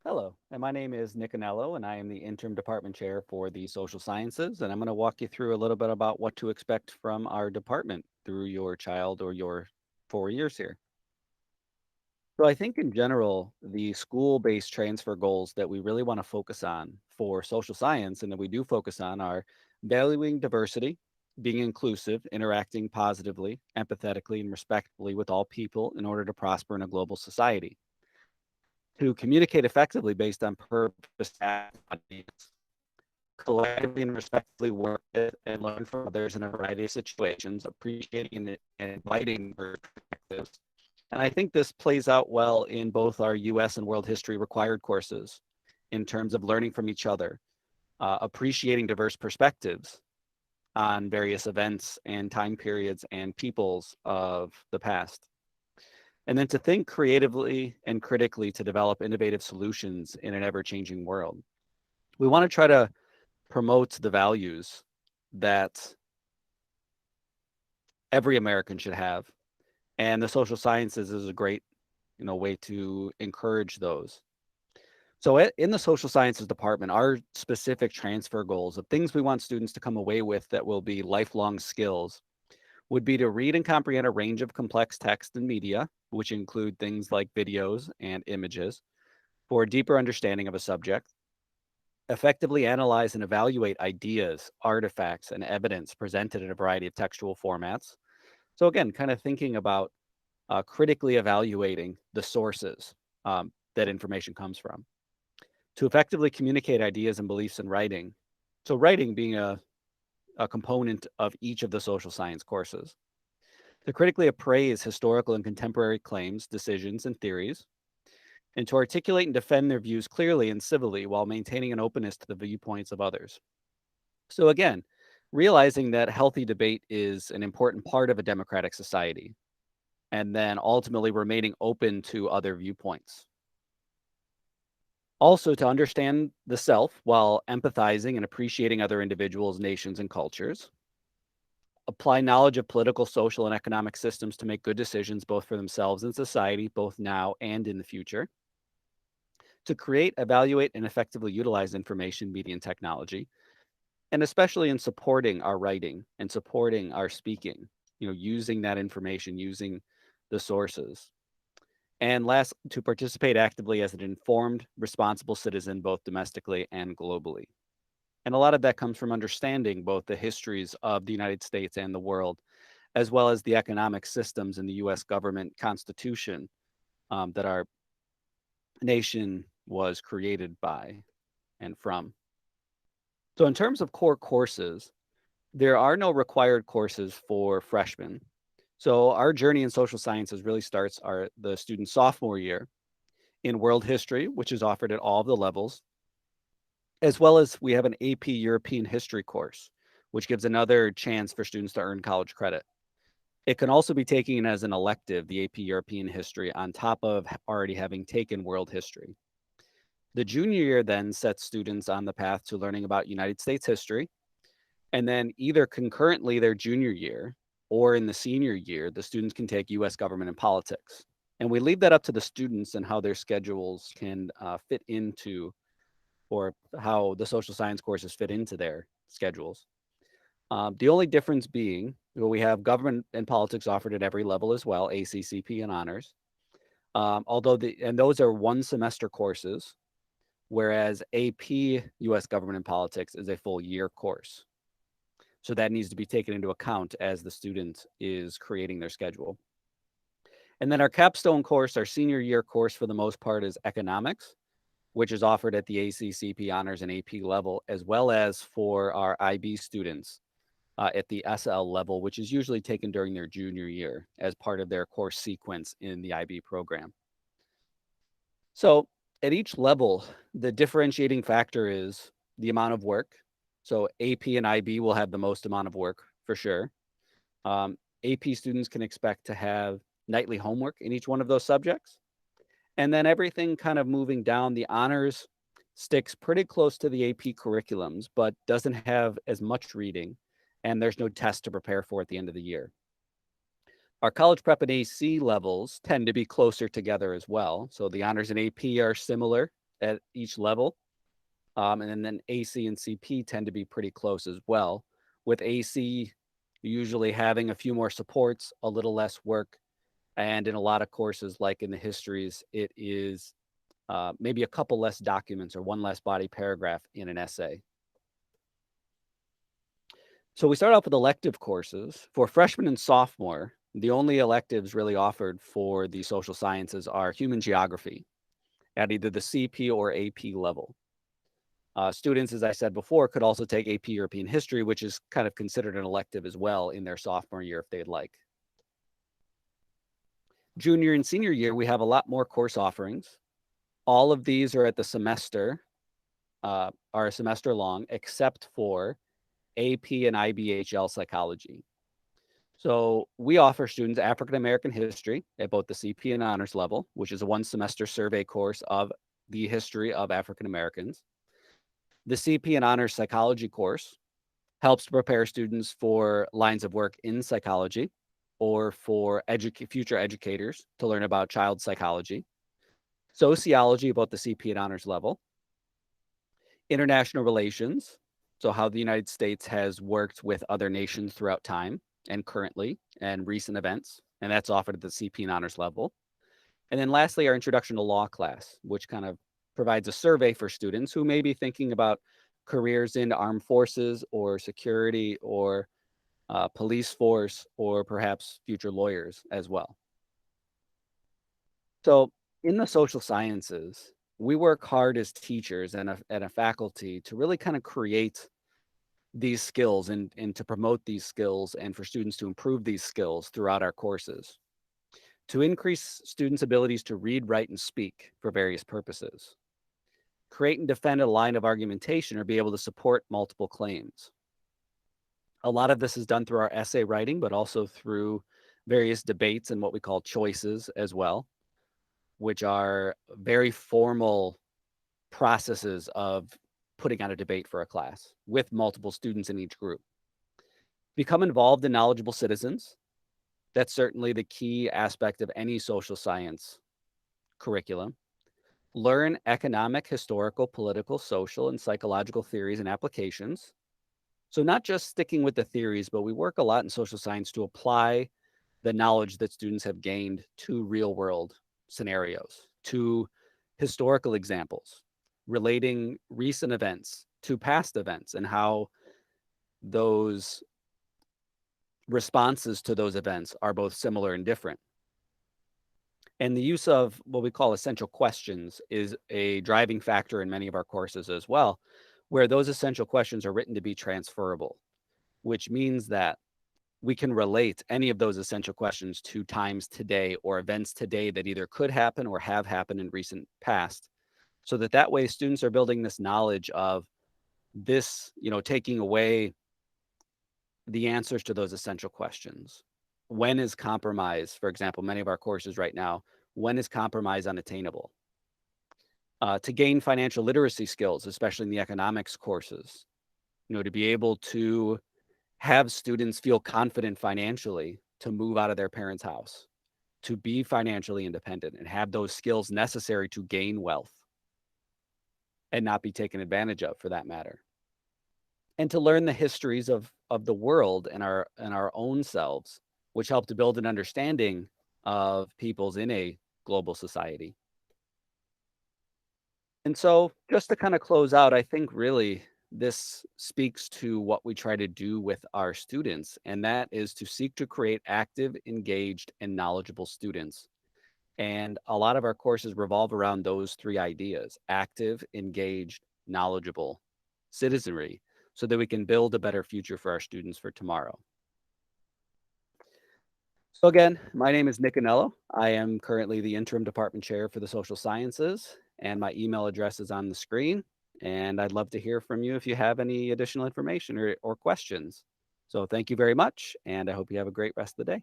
Hello, and my name is Nick Anello, and I am the interim department chair for the social sciences. And I'm going to walk you through a little bit about what to expect from our department through your child or your 4 years here. So, I think in general, the school based transfer goals that we really want to focus on for social science and that we do focus on are valuing diversity, being inclusive, interacting positively, empathetically, and respectfully with all people in order to prosper in a global society, to communicate effectively based on purpose, audience, collectively and respectfully work with and learn from others in a variety of situations, appreciating and inviting perspectives. And I think this plays out well in both our US and world history required courses in terms of learning from each other, appreciating diverse perspectives on various events and time periods and peoples of the past. And then to think creatively and critically to develop innovative solutions in an ever changing world. We want to try to promote the values that every American should have. And the social sciences is a great, way to encourage those. So in the social sciences department, our specific transfer goals of things we want students to come away with that will be lifelong skills would be to read and comprehend a range of complex text and media, which include things like videos and images, for a deeper understanding of a subject, effectively analyze and evaluate ideas, artifacts, and evidence presented in a variety of textual formats. So, again, kind of thinking about critically evaluating the sources that information comes from, to effectively communicate ideas and beliefs in writing. So, writing being a component of each of the social science courses, to critically appraise historical and contemporary claims, decisions, and theories, and to articulate and defend their views clearly and civilly while maintaining an openness to the viewpoints of others. So, again, realizing that healthy debate is an important part of a democratic society, and then ultimately remaining open to other viewpoints. Also, to understand the self while empathizing and appreciating other individuals, nations, and cultures. Apply knowledge of political, social, and economic systems to make good decisions both for themselves and society, both now and in the future. To create, evaluate, and effectively utilize information, media, and technology, and especially in supporting our writing and supporting our speaking, using that information, using the sources. And last, to participate actively as an informed, responsible citizen, both domestically and globally. And a lot of that comes from understanding both the histories of the United States and the world, as well as the economic systems in the US government constitution that our nation was created by and from. So, in terms of core courses, there are no required courses for freshmen. So, our journey in social sciences really starts the student's sophomore year in world history, which is offered at all of the levels, as well as we have an AP European history course, which gives another chance for students to earn college credit. It can also be taken as an elective, the AP European history, on top of already having taken world history. The junior year then sets students on the path to learning about United States history. And then either concurrently their junior year or in the senior year, the students can take US government and politics. And we leave that up to the students and how their schedules can fit into, or how the social science courses fit into their schedules. The only difference being, we have government and politics offered at every level as well, ACCP and honors. And those are one semester courses, whereas AP US government and politics is a full year course. So that needs to be taken into account as the student is creating their schedule. And then our capstone course, our senior year course for the most part, is economics, which is offered at the ACCP honors and AP level, as well as for our IB students at the SL level, which is usually taken during their junior year as part of their course sequence in the IB program. So at each level, the differentiating factor is the amount of work. So AP and IB will have the most amount of work for sure. AP students can expect to have nightly homework in each one of those subjects. And then everything kind of moving down, the honors sticks pretty close to the AP curriculums, but doesn't have as much reading. And there's no test to prepare for at the end of the year. Our college prep and AC levels tend to be closer together as well. So the honors and AP are similar at each level. And then AC and CP tend to be pretty close as well, with AC usually having a few more supports, a little less work, and in a lot of courses, like in the histories, it is maybe a couple less documents or one less body paragraph in an essay. So we start off with elective courses. For freshman and sophomore, the only electives really offered for the social sciences are human geography at either the CP or AP level. Students, as I said before, could also take AP European history, which is kind of considered an elective as well in their sophomore year if they'd like. Junior and senior year, we have a lot more course offerings. All of these are at the semester, are a semester long, except for AP and IBHL psychology. So we offer students African American history at both the CP and honors level, which is a one semester survey course of the history of African Americans. The CP and honors psychology course helps to prepare students for lines of work in psychology or for future educators to learn about child psychology. Sociology, about the CP and honors level. International relations, so how the United States has worked with other nations throughout time and currently and recent events, and that's offered at the CP and honors level. And then lastly, our introduction to law class, which kind of provides a survey for students who may be thinking about careers in armed forces or security or police force or perhaps future lawyers as well. So in the social sciences, we work hard as teachers and a faculty to really kind of create these skills and to promote these skills and for students to improve these skills throughout our courses, to increase students' abilities to read, write, and speak for various purposes, create and defend a line of argumentation or be able to support multiple claims. A lot of this is done through our essay writing, but also through various debates and what we call choices as well, which are very formal processes of putting on a debate for a class with multiple students in each group. Become involved and knowledgeable citizens. That's certainly the key aspect of any social science curriculum. Learn economic, historical, political, social, and psychological theories and applications. So not just sticking with the theories, but we work a lot in social science to apply the knowledge that students have gained to real world scenarios, to historical examples, relating recent events to past events and how those responses to those events are both similar and different. And the use of what we call essential questions is a driving factor in many of our courses as well, where those essential questions are written to be transferable, which means that we can relate any of those essential questions to times today or events today that either could happen or have happened in recent past, so that way students are building this knowledge of this, taking away the answers to those essential questions. When is compromise, for example, many of our courses right now, when is compromise unattainable? To gain financial literacy skills, especially in the economics courses, to be able to have students feel confident financially to move out of their parents' house, to be financially independent and have those skills necessary to gain wealth and not be taken advantage of for that matter. And to learn the histories of the world and our own selves, which help to build an understanding of peoples in a global society. And so just to kind of close out, I think really this speaks to what we try to do with our students, and that is to seek to create active, engaged, and knowledgeable students. And a lot of our courses revolve around those three ideas: active, engaged, knowledgeable citizenry, so that we can build a better future for our students for tomorrow. So again, my name is Nick Anello. I am currently the interim department chair for the social sciences, and my email address is on the screen. And I'd love to hear from you if you have any additional information or questions. So thank you very much, and I hope you have a great rest of the day.